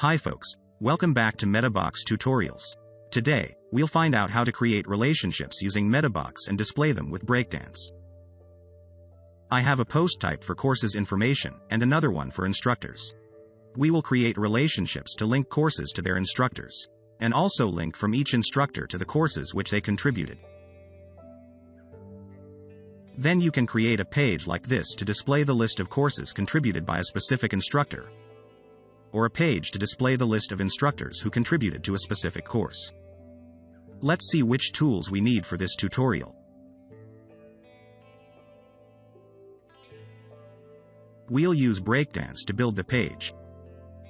Hi folks, welcome back to MetaBox Tutorials. Today, we'll find out how to create relationships using MetaBox and display them with Breakdance. I have a post type for courses information and another one for instructors. We will create relationships to link courses to their instructors, and also link from each instructor to the courses which they contributed. Then you can create a page like this to display the list of courses contributed by a specific instructor, or a page to display the list of instructors who contributed to a specific course. Let's see which tools we need for this tutorial. We'll use Breakdance to build the page.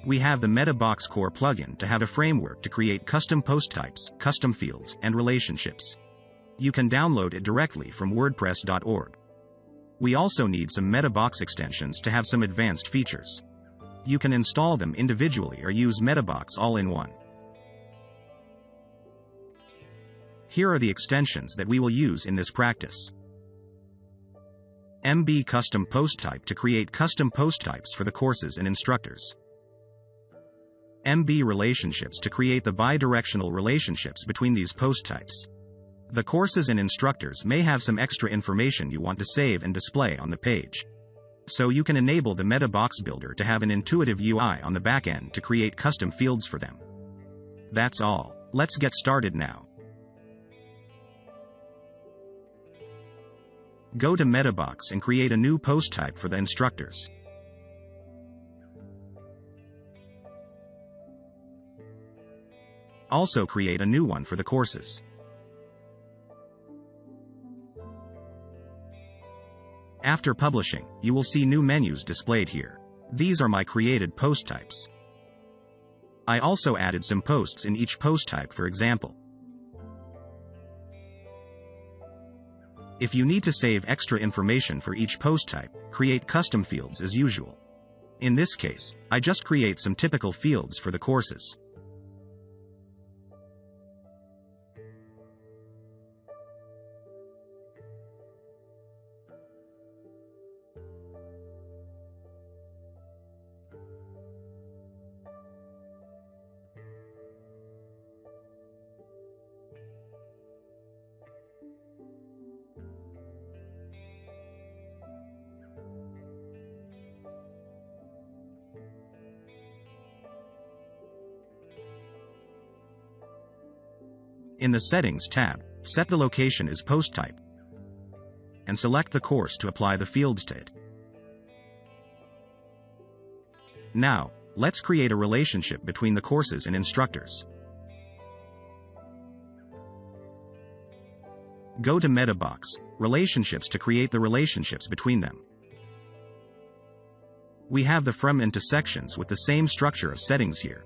We have the MetaBox Core plugin to have a framework to create custom post types, custom fields, and relationships. You can download it directly from wordpress.org. We also need some MetaBox extensions to have some advanced features. You can install them individually or use MetaBox all in one. Here are the extensions that we will use in this practice. MB Custom Post Type to create custom post types for the courses and instructors. MB Relationships to create the bi-directional relationships between these post types. The courses and instructors may have some extra information you want to save and display on the page. So you can enable the MetaBox Builder to have an intuitive UI on the back end to create custom fields for them. That's all. Let's get started now. Go to MetaBox and create a new post type for the instructors. Also create a new one for the courses. After publishing, you will see new menus displayed here. These are my created post types. I also added some posts in each post type, for example. If you need to save extra information for each post type, create custom fields as usual. In this case, I just create some typical fields for the courses. In the Settings tab, set the location as Post Type, and select the course to apply the fields to it. Now, let's create a relationship between the courses and instructors. Go to MetaBox, Relationships to create the relationships between them. We have the from and to sections with the same structure of settings here.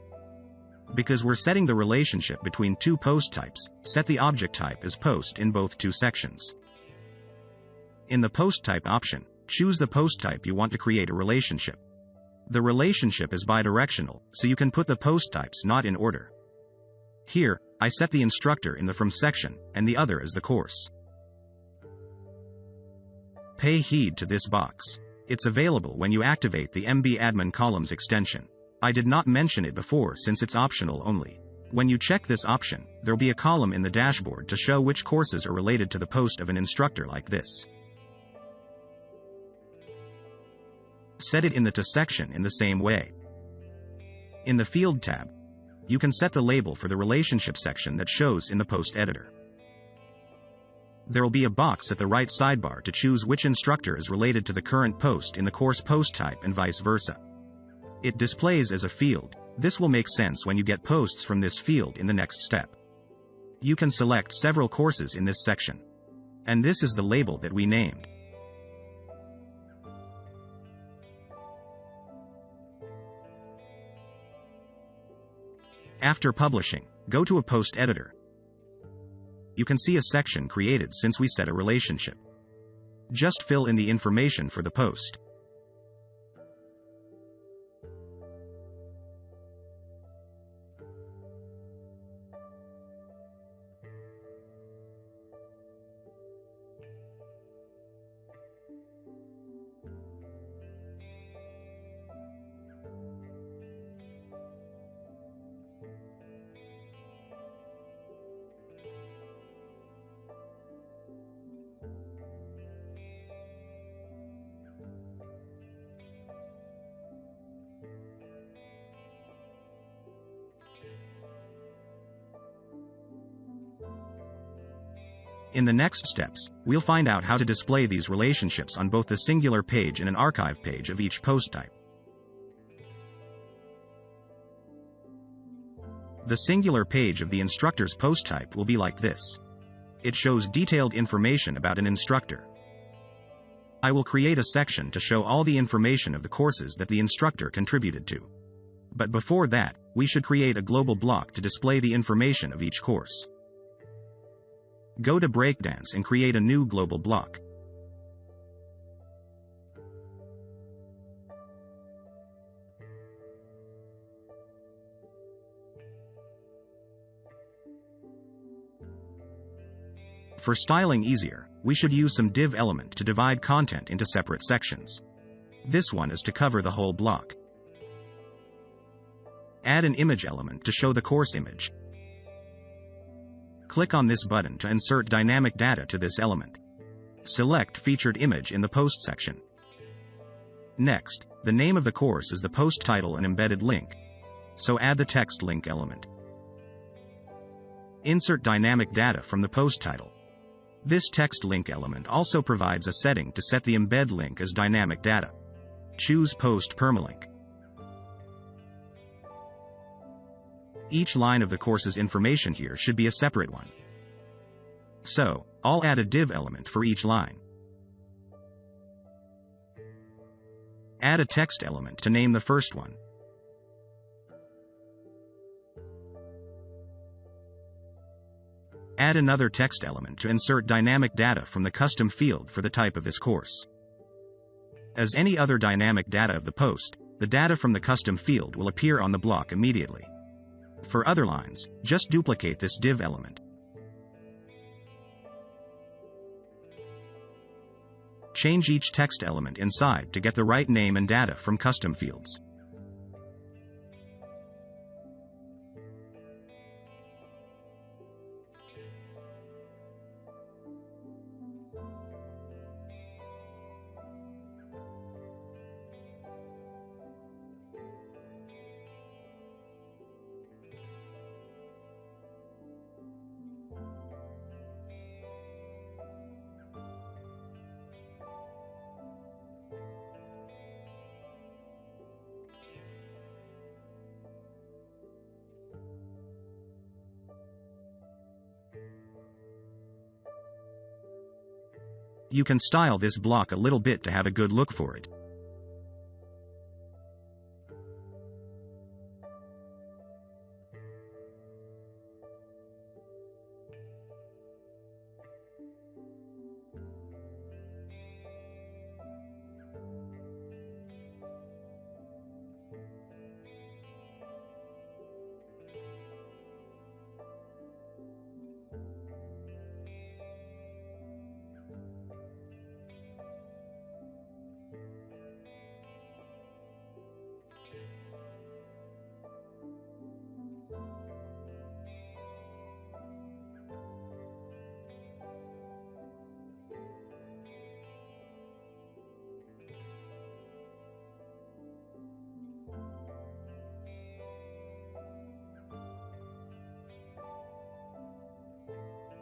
Because we're setting the relationship between two post types, set the object type as post in both two sections. In the post type option, choose the post type you want to create a relationship. The relationship is bidirectional, so you can put the post types not in order. Here, I set the instructor in the from section, and the other as the course. Pay heed to this box. It's available when you activate the MB Admin Columns extension. I did not mention it before since it's optional only. When you check this option, there'll be a column in the dashboard to show which courses are related to the post of an instructor like this. Set it in the To section in the same way. In the Field tab, you can set the label for the relationship section that shows in the post editor. There'll be a box at the right sidebar to choose which instructor is related to the current post in the course post type and vice versa. It displays as a field. This will make sense when you get posts from this field in the next step. You can select several courses in this section. And this is the label that we named. After publishing, go to a post editor. You can see a section created since we set a relationship. Just fill in the information for the post. In the next steps, we'll find out how to display these relationships on both the singular page and an archive page of each post type. The singular page of the instructor's post type will be like this. It shows detailed information about an instructor. I will create a section to show all the information of the courses that the instructor contributed to. But before that, we should create a global block to display the information of each course. Go to Breakdance and create a new global block. For styling easier, we should use some div element to divide content into separate sections. This one is to cover the whole block. Add an image element to show the course image. Click on this button to insert dynamic data to this element. Select Featured Image in the Post section. Next, the name of the course is the post title and embedded link, so add the text link element. Insert dynamic data from the post title. This text link element also provides a setting to set the embed link as dynamic data. Choose Post Permalink. Each line of the course's information here should be a separate one. So, I'll add a div element for each line. Add a text element to name the first one. Add another text element to insert dynamic data from the custom field for the type of this course. As any other dynamic data of the post, the data from the custom field will appear on the block immediately. For other lines, just duplicate this div element. Change each text element inside to get the right name and data from custom fields. You can style this block a little bit to have a good look for it.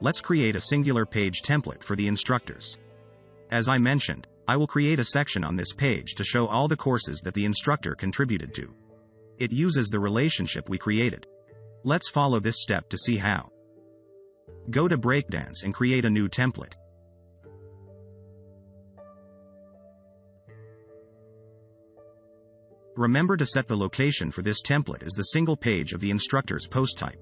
Let's create a singular page template for the instructors. As I mentioned, I will create a section on this page to show all the courses that the instructor contributed to. It uses the relationship we created. Let's follow this step to see how. Go to Breakdance and create a new template. Remember to set the location for this template as the single page of the instructor's post type.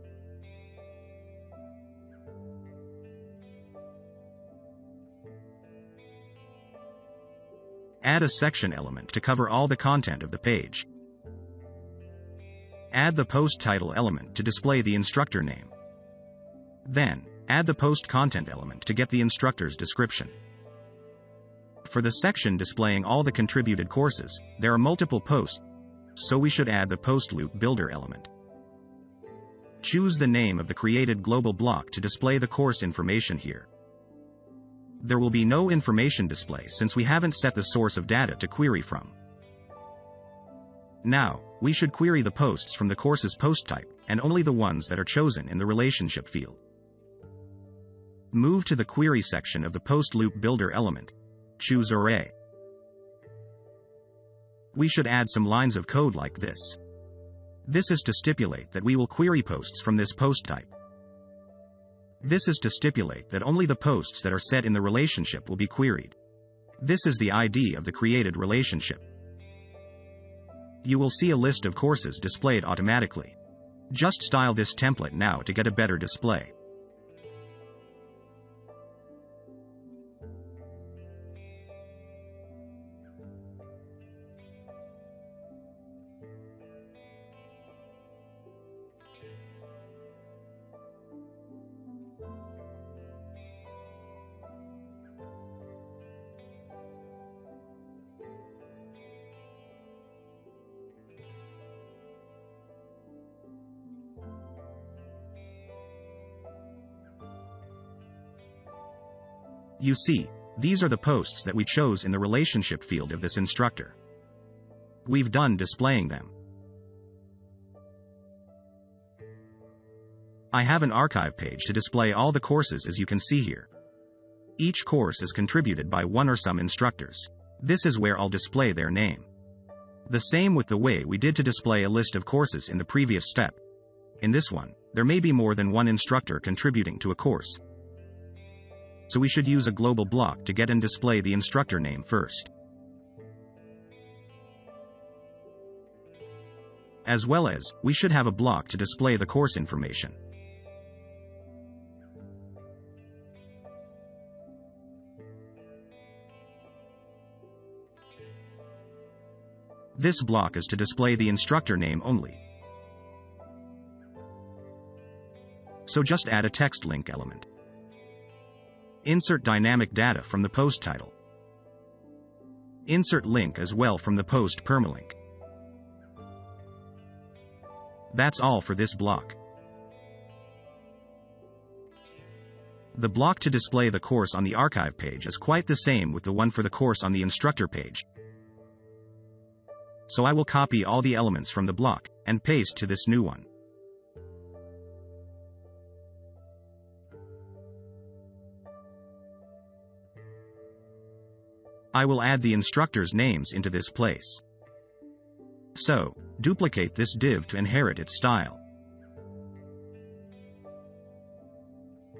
Add a section element to cover all the content of the page. Add the post title element to display the instructor name. Then, add the post content element to get the instructor's description. For the section displaying all the contributed courses, there are multiple posts, so we should add the post loop builder element. Choose the name of the created global block to display the course information here. There will be no information display since we haven't set the source of data to query from. Now, we should query the posts from the course's post type, and only the ones that are chosen in the relationship field. Move to the Query section of the Post Loop Builder element. Choose Array. We should add some lines of code like this. This is to stipulate that we will query posts from this post type. This is to stipulate that only the posts that are set in the relationship will be queried. This is the ID of the created relationship. You will see a list of courses displayed automatically. Just style this template now to get a better display. You see, these are the posts that we chose in the relationship field of this instructor. We've done displaying them. I have an archive page to display all the courses as you can see here. Each course is contributed by one or some instructors. This is where I'll display their name. The same with the way we did to display a list of courses in the previous step. In this one, there may be more than one instructor contributing to a course. So we should use a global block to get and display the instructor name first. As well as, we should have a block to display the course information. This block is to display the instructor name only. So just add a text link element. Insert dynamic data from the post title. Insert link as well from the post permalink. That's all for this block. The block to display the course on the archive page is quite the same with the one for the course on the instructor page. So I will copy all the elements from the block and paste to this new one. I will add the instructors' names into this place. So, duplicate this div to inherit its style.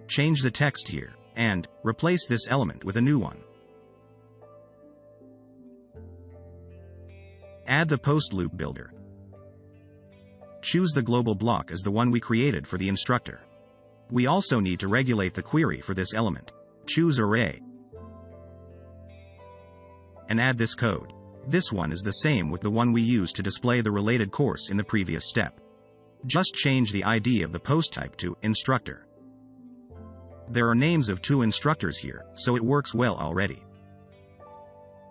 Change the text here, and replace this element with a new one. Add the post loop builder. Choose the global block as the one we created for the instructor. We also need to regulate the query for this element. Choose Array. And add this code. This one is the same with the one we used to display the related course in the previous step. Just change the ID of the post type to instructor. There are names of two instructors here, so it works well already.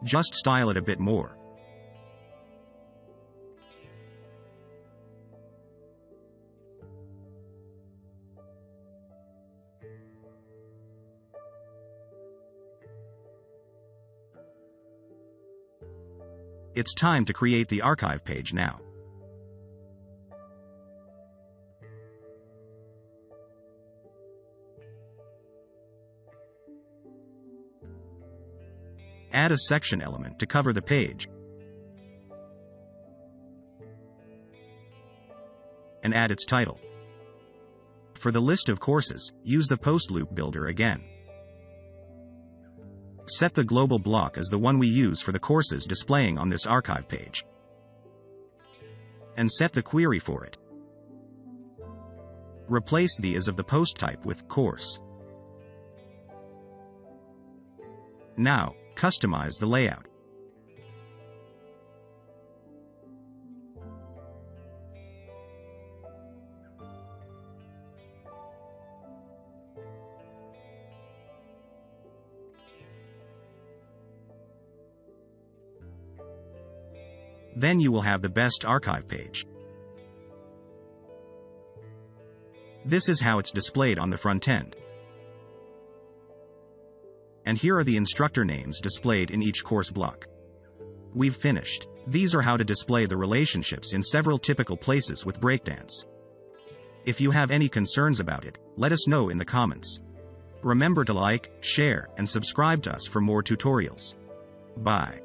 Just style it a bit more. It's time to create the archive page now. Add a section element to cover the page. And add its title. For the list of courses, use the post loop builder again. Set the global block as the one we use for the courses displaying on this archive page. And set the query for it. Replace the as of the post type with course. Now, customize the layout. Then you will have the best archive page. This is how it's displayed on the front end. And here are the instructor names displayed in each course block. We've finished. These are how to display the relationships in several typical places with Breakdance. If you have any concerns about it, let us know in the comments. Remember to like, share, and subscribe to us for more tutorials. Bye.